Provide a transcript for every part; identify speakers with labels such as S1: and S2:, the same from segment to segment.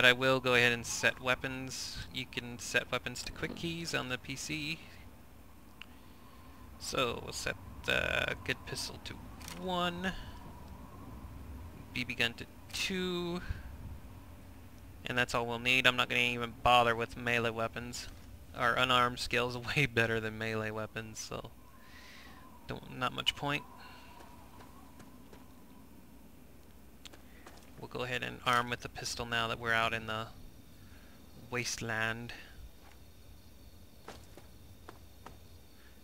S1: But I will go ahead and set weapons. You can set weapons to quick keys on the PC. So we'll set the good pistol to 1, BB gun to 2, and that's all we'll need. I'm not going to even bother with melee weapons. Our unarmed skills are way better than melee weapons, so not much point. We'll go ahead and arm with the pistol now that we're out in the wasteland.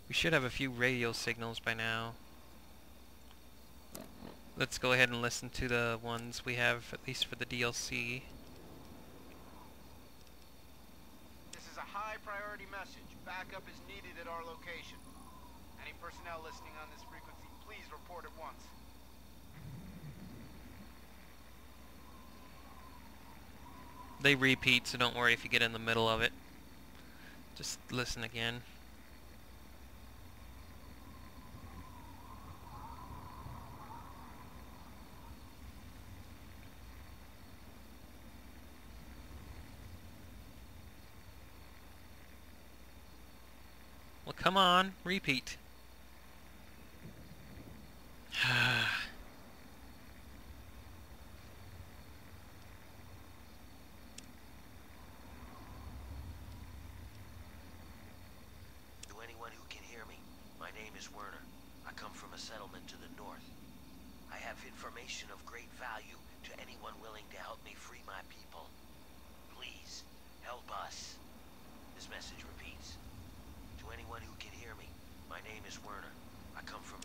S1: We should have a few radio signals by now. Let's go ahead and listen to the ones we have, at least for the DLC.
S2: This is a high priority message. Backup is needed at our location. Any personnel listening on this frequency, please report at once.
S1: They repeat, so don't worry if you get in the middle of it. Just listen again. Well, come on, repeat.
S3: To anyone who can hear me, my name is Werner. I come from a settlement to the north. I have information of great value to anyone willing to help me free my people. Please, help us. This message repeats. To anyone who can hear me, my name is Werner. I come from...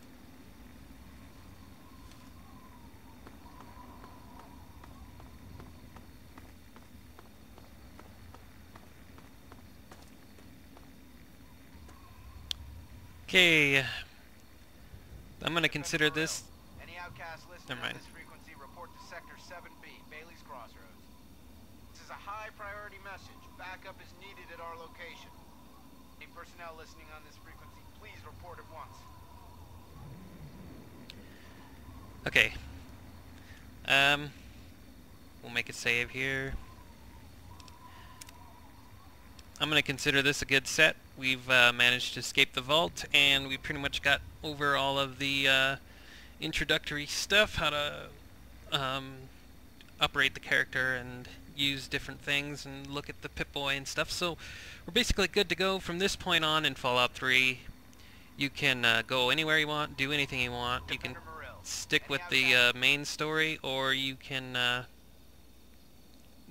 S1: Okay, I'm gonna consider this.
S2: Any outcasts listening
S1: Never
S2: on
S1: mind.
S2: this frequency, report to Sector 7B, Bailey's Crossroads. This is a high priority message. Backup is needed at our location. Any personnel listening on this frequency, please report at once.
S1: Okay. We'll make a save here. I'm going to consider this a good set. We've managed to escape the vault, and we pretty much got over all of the introductory stuff, how to operate the character and use different things and look at the Pip-Boy and stuff. So we're basically good to go from this point on in Fallout 3. You can go anywhere you want, do anything you want. You can stick with the main story, or you can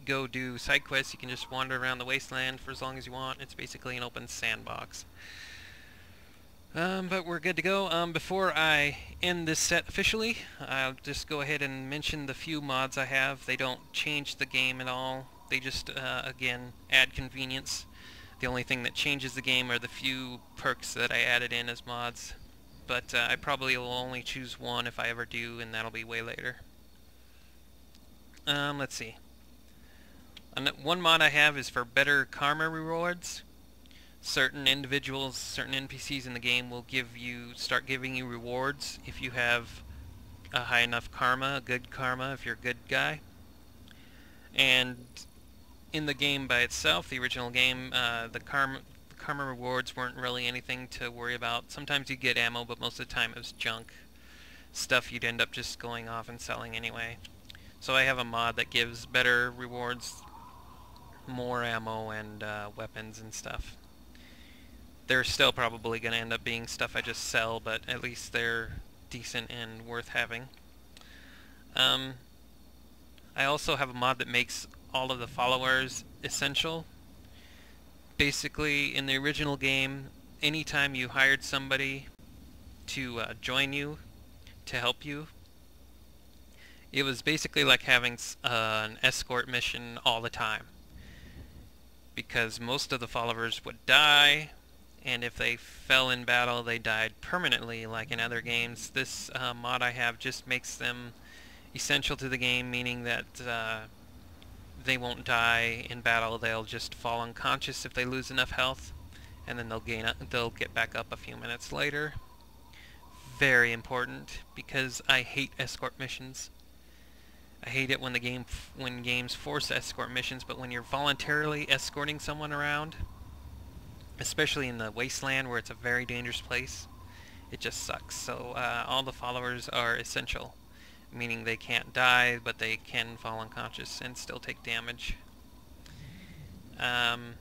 S1: go do side quests. You can just wander around the wasteland for as long as you want. It's basically an open sandbox. But we're good to go. Before I end this set officially, I'll just go ahead and mention the few mods I have. They don't change the game at all. They just, again, add convenience. The only thing that changes the game are the few perks that I added in as mods. But I probably will only choose one if I ever do, and that'll be way later. Let's see. One mod I have is for better karma rewards. Certain individuals, certain NPCs in the game will start giving you rewards if you have a high enough karma, good karma if you're a good guy. And in the game by itself, the original game, the karma rewards weren't really anything to worry about. Sometimes you get ammo, but most of the time it was junk. Stuff you'd end up just going off and selling anyway. So I have a mod that gives better rewards, more ammo and weapons and stuff. They're still probably going to end up being stuff I just sell, but at least they're decent and worth having. I also have a mod that makes all of the followers essential. Basically, in the original game, anytime you hired somebody to join you, to help you, it was basically like having an escort mission all the time. Because most of the followers would die, and if they fell in battle, they died permanently, like in other games. This mod I have just makes them essential to the game, meaning that they won't die in battle. They'll just fall unconscious if they lose enough health, and then they'll get back up a few minutes later. Very important, because I hate escort missions. I hate it when when games force escort missions, but when you're voluntarily escorting someone around, especially in the wasteland where it's a very dangerous place, it just sucks. So all the followers are essential, meaning they can't die, but they can fall unconscious and still take damage. And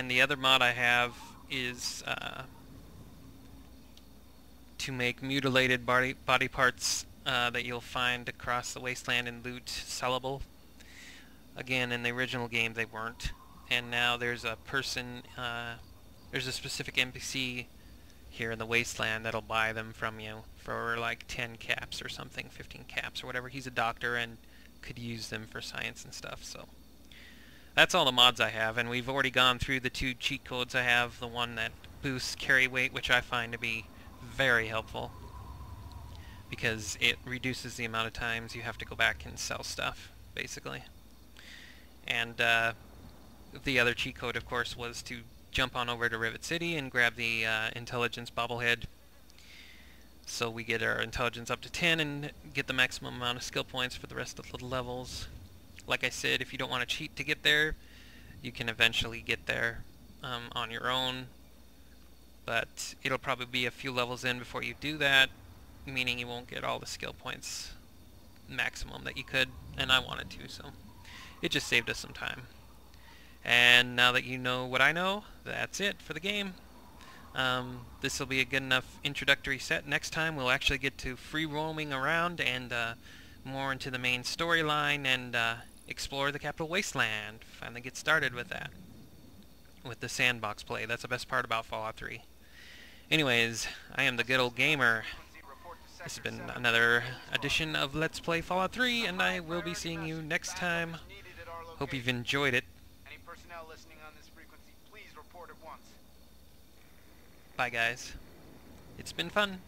S1: the other mod I have is to make mutilated body parts that you'll find across the wasteland and loot sellable. Again, in the original game they weren't, and now there's a person, there's a specific NPC here in the wasteland that'll buy them from you for like 10 caps or something, 15 caps or whatever. He's a doctor and could use them for science and stuff. So that's all the mods I have, and we've already gone through the 2 cheat codes I have. The one that boosts carry weight, which I find to be very helpful because it reduces the amount of times you have to go back and sell stuff, basically. And the other cheat code, of course, was to jump on over to Rivet City and grab the intelligence bobblehead, so we get our intelligence up to 10 and get the maximum amount of skill points for the rest of the levels. Like I said, if you don't want to cheat to get there, you can eventually get there on your own, but it'll probably be a few levels in before you do that, meaning you won't get all the skill points maximum that you could, and I wanted to, so it just saved us some time. And now that you know what I know, that's it for the game. This will be a good enough introductory set. Next time we'll actually get to free roaming around and more into the main storyline and explore the Capital Wasteland. Finally get started with that. With the sandbox play. That's the best part about Fallout 3. Anyways, I am the good old gamer. This has been another edition of Let's Play Fallout 3, and I will be seeing you next time. Hope you've enjoyed it.
S2: Any personnel listening on this frequency, please report at once.
S1: Bye guys. It's been fun.